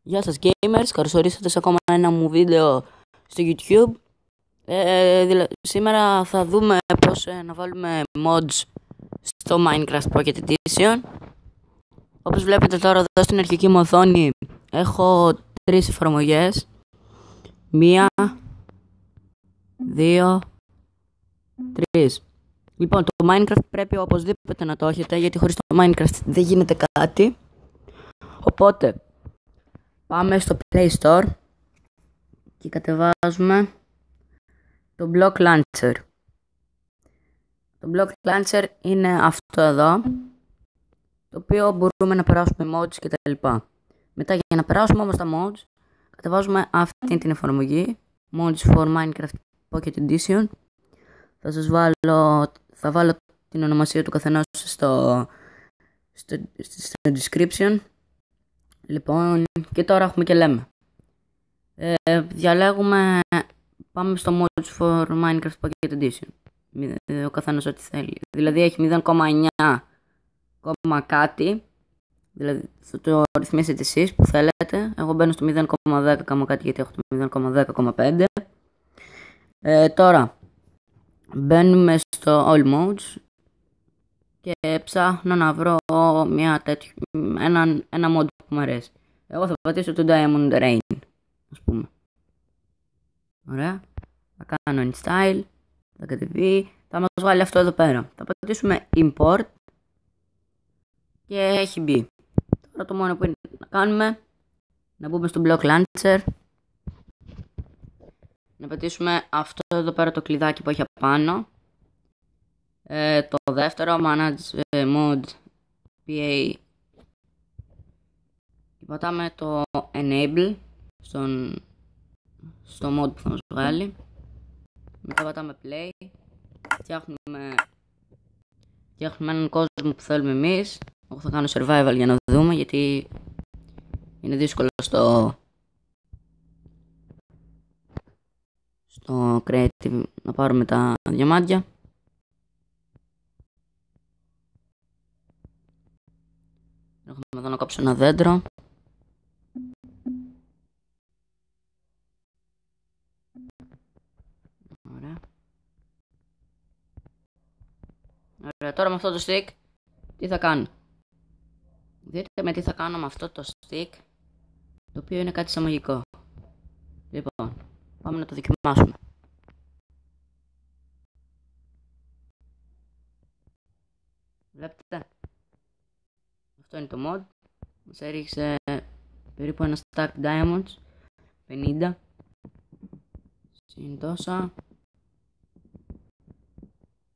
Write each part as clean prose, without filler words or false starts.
Γεια σας gamers, καλώς ορίσατε σε ακόμα ένα μου βίντεο στο YouTube. Σήμερα θα δούμε πώς να βάλουμε mods στο Minecraft Pocket Edition. Όπως βλέπετε τώρα εδώ στην αρχική μου οθόνη έχω 3 εφαρμογές. 1, 2, 3. Λοιπόν, το Minecraft πρέπει οπωσδήποτε να το έχετε, γιατί χωρίς το Minecraft δεν γίνεται κάτι. Οπότε πάμε στο Play Store και κατεβάζουμε το Block Launcher. Το Block Launcher είναι αυτό εδώ, το οποίο μπορούμε να περάσουμε mods κτλ. Μετά, για να περάσουμε όμως τα mods, κατεβάζουμε αυτή την εφαρμογή Mods for Minecraft Pocket Edition. Θα βάλω την ονομασία του καθενός στο description. Λοιπόν, και τώρα έχουμε και λέμε. Διαλέγουμε, πάμε στο Mods for Minecraft Pocket Edition. Ο καθένας ό,τι θέλει. Δηλαδή έχει 0,9 κάτι. Δηλαδή θα το ρυθμίσετε εσείς που θέλετε. Εγώ μπαίνω στο 0,10 κάτι, γιατί έχω το 0,10,5. Τώρα μπαίνουμε στο All Modes και ψάχνω να βρω ένα mod που μου αρέσει. Εγώ θα πατήσω το Diamond Rain, ας πούμε. Ωραία. Θα κάνω install, θα κατεβεί, θα μας βγάλει αυτό εδώ πέρα. Θα πατήσουμε import και έχει μπει. Τώρα το μόνο που είναι να κάνουμε, να μπούμε στο Block Launcher, να πατήσουμε αυτό εδώ πέρα το κλειδάκι που έχει απάνω. Το δεύτερο, Manage Mod PA, και πατάμε το Enable στο mod που θα μας βγάλει. Μετά πατάμε Play, φτιάχνουμε έναν κόσμο που θέλουμε εμείς. Εγώ θα κάνω Survival για να δούμε, γιατί είναι δύσκολο στο Creative να πάρουμε τα διαμάντια. Έχουμε εδώ να κόψω ένα δέντρο. Ωραία. Ωραία, τώρα με αυτό το stick τι θα κάνω. Δείτε με τι θα κάνω με αυτό το stick, το οποίο είναι κάτι σαν μαγικό. Λοιπόν, πάμε να το δοκιμάσουμε. Βλέπετε, αυτό είναι το mod. Μας έριξε περίπου ένα stack diamonds, 50 συν τόσα.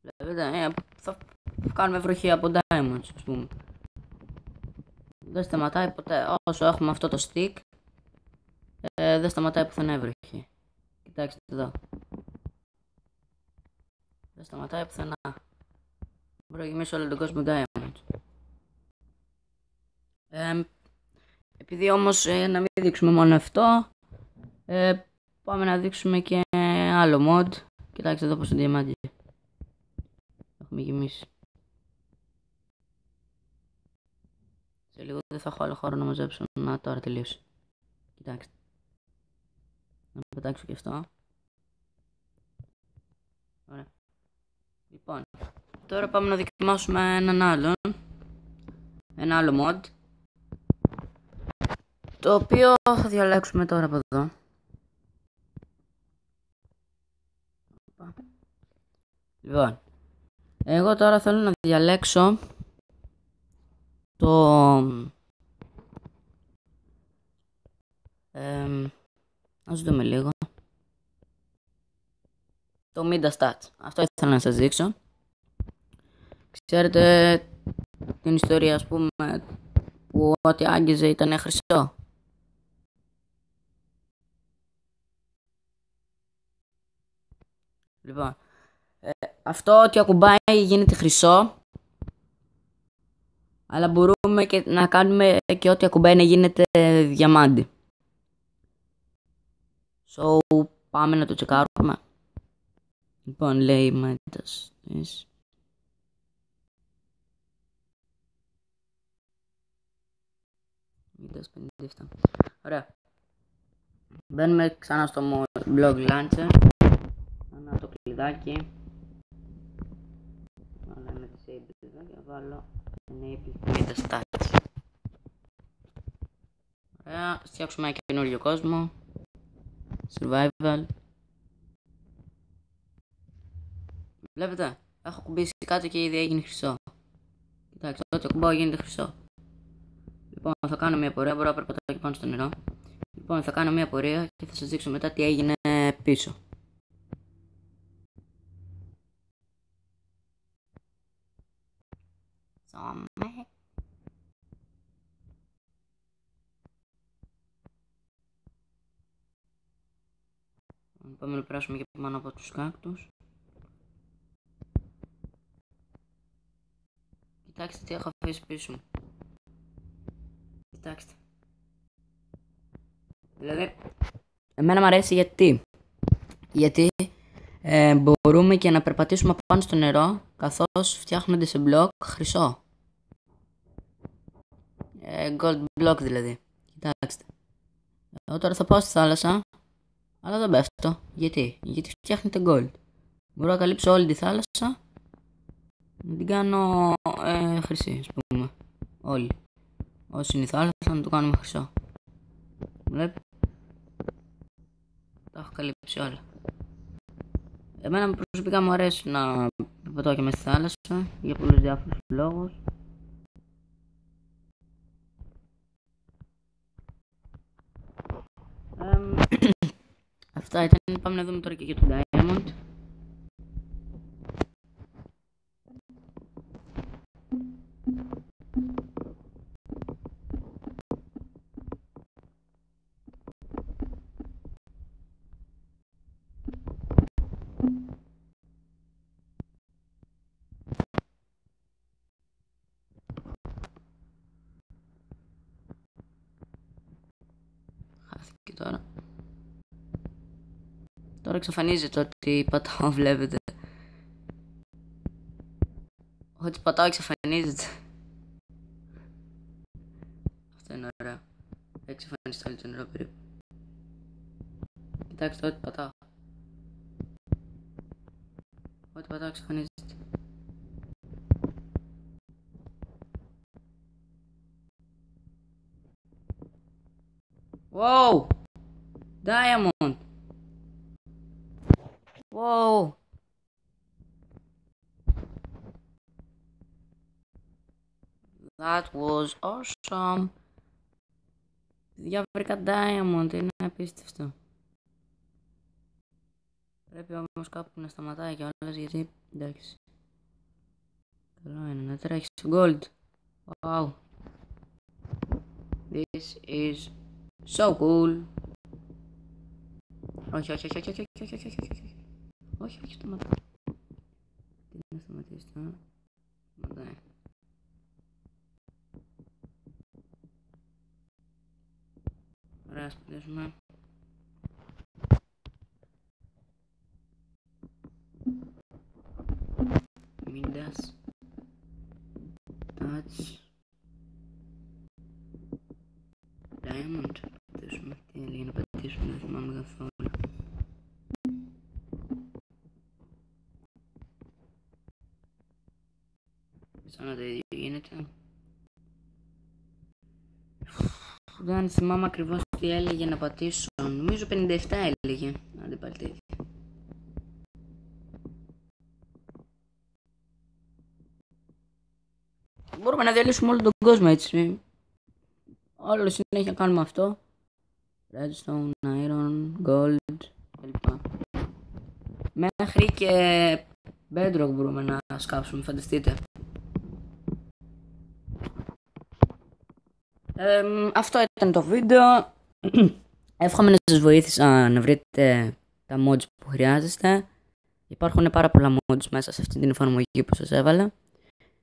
Βλέπετε, θα κάνουμε βροχή από diamonds, ας πούμε. Δεν σταματάει ποτέ. Όσο έχουμε αυτό το stick, δεν σταματάει πουθενά η βροχή. Κοιτάξτε εδώ. Δεν σταματάει πουθενά. Μπορώ να γεμίσω όλο τον κόσμο diamonds. Επειδή όμως να μην δείξουμε μόνο αυτό, πάμε να δείξουμε και άλλο mod. Κοιτάξτε εδώ πόσο διαμάντια έχουμε γεμίσει. Σε λίγο δεν θα έχω άλλο χώρο να μαζέψω. Να, τώρα τελείωσε. Κοιτάξτε. Να πετάξω και αυτό. Ωραία. Λοιπόν, τώρα πάμε να δοκιμάσουμε ένα άλλο mod, το οποίο θα διαλέξουμε τώρα από εδώ. Λοιπόν, εγώ τώρα θέλω να διαλέξω ας δούμε λίγο. Το Mida Stats. Αυτό ήθελα να σας δείξω. Ξέρετε την ιστορία, ας πούμε, που ό,τι άγγιζε ήταν χρυσό. Λοιπόν, αυτό ό,τι ακουμπάει γίνεται χρυσό, αλλά μπορούμε και να κάνουμε και ό,τι ακουμπάει να γίνεται διαμάντι. So, πάμε να το τσεκάρουμε. Λοιπόν, λέει Midas. Midas 57. Ωραία. Μπαίνουμε ξανά στο blog launcher. Ανά το κλειδάκι. Βάλω ένα disable εδώ και βάλω enable metastats. Ωραία. Φτιάξουμε ένα καινούριο κόσμο. Survival. Βλέπετε, έχω κουμπίσει κάτω και ήδη έγινε χρυσό. Κοιτάξτε, ό,τι κουμπάω γίνεται χρυσό. Λοιπόν, θα κάνω μια πορεία, μπορώ να περπατάω και πάνω στο νερό. Λοιπόν, θα κάνω μια πορεία και θα σας δείξω μετά τι έγινε πίσω. Πάμε να περάσουμε και πάνω από τους κάκτους. Κοιτάξτε τι έχω αφήσει πίσω μου. Κοιτάξτε. Δηλαδή, εμένα μου αρέσει γιατί μπορούμε και να περπατήσουμε πάνω στο νερό καθώς φτιάχνονται σε μπλοκ χρυσό. Gold block δηλαδή. Κοιτάξτε. Εγώ τώρα θα πάω στη θάλασσα, αλλά δεν πέφτω. Γιατί φτιάχνεται gold. Μπορώ να καλύψω όλη τη θάλασσα, να την κάνω χρυσή, ας πούμε. Όλη. Όσο είναι η θάλασσα να το κάνουμε χρυσό. Βλέπετε. Τα έχω καλύψει όλα. Εμένα προσωπικά μου αρέσει να περπατάω και μέσα στη θάλασσα για πολλούς διάφορους λόγους. Αυτά ήταν. Πάμε να δούμε τώρα και για το Diamond. Χάθηκε τώρα. Τώρα εξαφανίζεται ότι πατάω, βλέπετε. Ότι πατάω εξαφανίζεται. Αυτό είναι ωραίο. Εξαφανίζεται όλο το νερό περίπου. Κοιτάξτε, ό,τι πατάω. Ό,τι πατάω εξαφανίζεται. Wow! Diamond! Wow! That was awesome! Παιδιά, βρήκα Diamond, είναι απίστευτο. Πρέπει όμως κάπου να σταματάει κιόλας, γιατί εντάξει. Καλό είναι να τρέχει στο gold. Wow! This is so cool! Όχι, σταματά. Τι να σταματήσει τώρα. Σταματάει. Ωραία, ας πουλήσουμε. Μίντας. Touch. Diamond. Πατήσουμε. Τι έλεγε να πατήσουμε, δεν θυμάμαι καθόλου. Σαν το ίδιο γίνεται. Δεν θυμάμαι ακριβώς τι έλεγε να πατήσω. Νομίζω 57 έλεγε. Άντε πάλι τέτοια. Μπορούμε να διαλύσουμε όλο τον κόσμο έτσι. Όλο συνέχεια κάνουμε αυτό. Redstone, iron, gold κλπ. Μέχρι και bedrock μπορούμε να σκάψουμε, φανταστείτε. Αυτό ήταν το βίντεο. Εύχομαι να σας βοήθησα να βρείτε τα mods που χρειάζεστε. Υπάρχουν πάρα πολλά mods μέσα σε αυτή την εφαρμογή που σας έβαλα.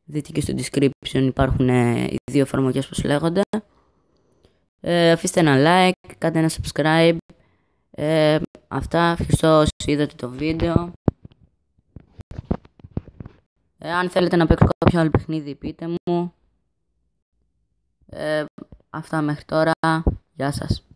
Δείτε και στο description υπάρχουν οι δύο εφαρμογές που λέγονται. Αφήστε ένα like, κάντε ένα subscribe. Αυτά, ευχαριστώ όσοι είδατε το βίντεο. Αν θέλετε να παίξω κάποιο άλλο παιχνίδι πείτε μου. Αυτά μέχρι τώρα. Γεια σας.